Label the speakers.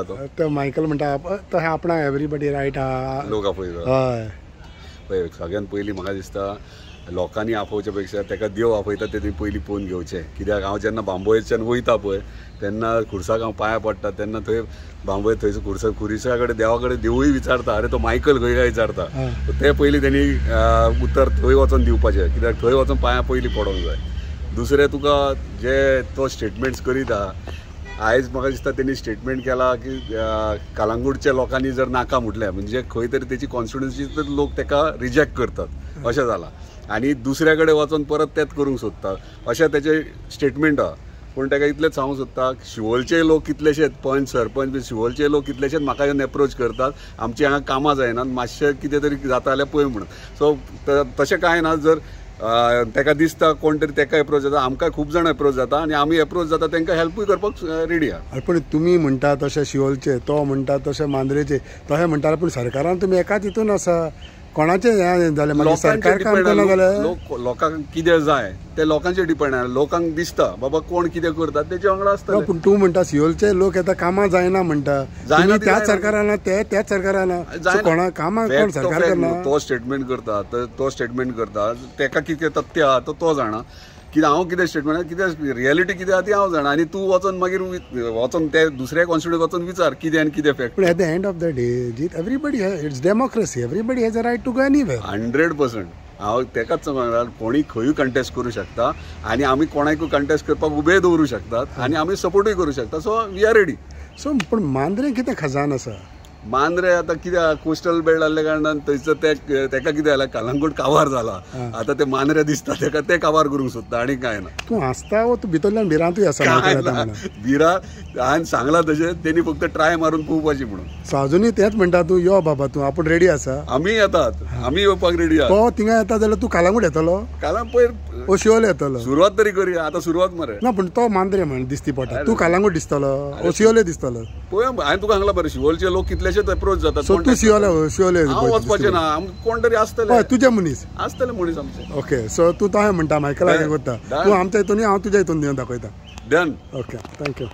Speaker 1: तो मायकल म्हणटा तो आपणा एवरीबडी रायट आहा
Speaker 2: लोक आपयता
Speaker 1: हय
Speaker 2: पळय सगळ्यान पयलीं म्हाका दिसता लोकांनी आपोवच्या पेक्षा ताका देव आपयता ते पयलीं पळोवन घेवचें कित्याक हांव जेन्ना बांबोळेच्यान वयता पळय तेन्ना खुर्साक हांव पांयां पडटा तेन्ना थंय बांबोळे थंयसर खुर्सा कडेन देवा कडेन देवूय विचारता अरे तो मायकल खंय काय विचारता ते पयलीं तेणी उतर थंय वचोन दिवपाचें कित्याक थंय वचोन पांयां पयलीं पडोंक जाय दुसरें तुका जे तो स्टेटमेंट्स करीत आहा आयज म्हाका दिसता तेणी स्टेटमेंट केला की कलंगूटच्या लोकांनी जर नाका म्हटलें म्हणजे खंय तरी तेची कॉन्स्टिट्युएन्सी तर लोक ताका रिजेक्ट करतात अशें जालां आनी दुसऱ्या कडेन वचोन परत तेंच करूंक सोदता अशें तेचें स्टेटमेंट आहा पूण ताका इतलेंच सांगूंक सोदता शिवोलचे लोक कितलेशेच पंच सरपंच बी शिवोलचे लोक कितलेशेच म्हाका येवन एप्रोच करतात आमची हांगा कामां जायनात मातशें कितें तरी जाता जाल्यार पळय म्हणून सो तशें कांय ना जर ताका दिसता कोण तरी ताका एप्रोच जाता आमकां खूब जाण एप्रोच जाता आनी आमी एप्रोच जाता तांकां हेल्पूय करपाक रेडी आहा
Speaker 1: पूण तुमी म्हणटा तशें शिवोलचे तो म्हणटा तशें मांद्रेचे तशें म्हणटा पूण सरकारान तुमी एकाच हितून आसा कोणाचें हें जालें मागीर सरकार काम करना जाल्यार
Speaker 2: लोकांक कितें जाय ते लोकांचेर डिपेंड आहा लोकांक दिसता बाबा कोण कितें करता तेचे वांगडा आसता
Speaker 1: पूण तूं म्हणटा सिओलचे लोक येता कामां जायना म्हणटा जायना त्याच सरकारान त्याच सरकारान कोणा कामां कोण सरकार करना
Speaker 2: तो स्टेटमेंट करता तो स्टेटमेंट करता ताका कितें तथ्य आहा तो जाणा कितें हांव कितें स्टेटमेंट कितें रियलिटी कितें आहा ती हांव जाणा आनी तूं वचोन मागीर वचोन ते दुसऱ्या कॉन्स्टिट्युएंसींत वचोन विचार कितें आनी कितें फॅक्ट
Speaker 1: पूण at the end of the day जीत everybody it's democracy everybody has a right to go anywhere
Speaker 2: 100% हांव तेकाच सांगता कोणी खंयूय कंटेस्ट करूं शकता आनी आमी कोणाकूय कंटेस्ट करपाक उबे दवरूं शकतात आनी आमी सपोर्टूय करूं शकता so we are ready
Speaker 1: so पूण मांद्रे कितें खजान आसा
Speaker 2: मांद्रे आतां कित्याक कोस्टल बेल्ट आसल्या कारणान थंयसर तेका कितें जालां कलंगूट काबार जाला आतां ते मांद्रे दिसता तेका ते काबार करूंक सोदता आनी कांय ना
Speaker 1: तूं आसता वो तूं भितरल्यान भिरांतूय आसा
Speaker 2: भिरा हांवें सांगलां तशें तेणी फक्त ट्राय मारून पळोवपाची म्हणून
Speaker 1: सो अजुनूय तेंच म्हणटा तूं यो बाबा तूं आपूण रेडी आसा
Speaker 2: आमी येतात आमी येवपाक रेडी आहा
Speaker 1: तो थिंगा येता जाल्यार तूं कलंगूट येतलो
Speaker 2: पयर
Speaker 1: ओ शिवोल येतलो
Speaker 2: सुरवात तरी करुया आतां सुरवात मरे
Speaker 1: ना पूण तो मांद्रे म्हण दिसती पडटा तूं कलंगूट दिसतलो ओ शिवोले दिसतलो
Speaker 2: पळय हांवें तुका सांगलां बरें शिवोलचे लोक कितलेशेच एप्रोच जातात
Speaker 1: तूं शिवोले
Speaker 2: हांव वचपाचें ना कोण तरी आसतले
Speaker 1: तुजे मनीस
Speaker 2: आसतले मनीस आमचे
Speaker 1: ओके सो तूं तशें म्हणटा मायकला करता तूं आमच्या हितून हांव तुज्या हितून दिवन दाखयता
Speaker 2: डन
Speaker 1: ओके थँक्यू